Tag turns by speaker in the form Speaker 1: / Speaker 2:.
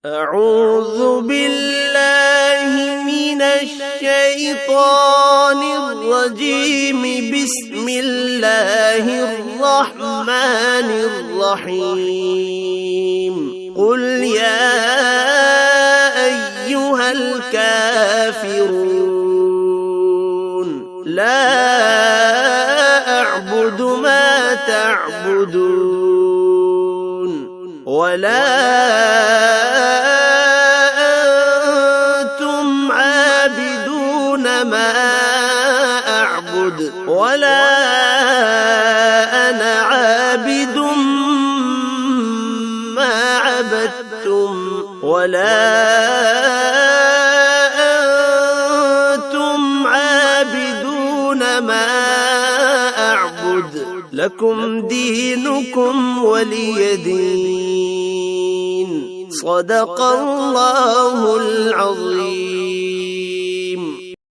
Speaker 1: أعوذ بالله من الشيطان الرجيم. بسم الله الرحمن الرحيم. قل يا أيها الكافرون لا أعبد ما تعبدون ولا أنتم عابدون ما أعبد ولا أنا عابد ما عبدتم ولا أنتم عابدون ما أعبد لكم دينكم ولي دين. صدق الله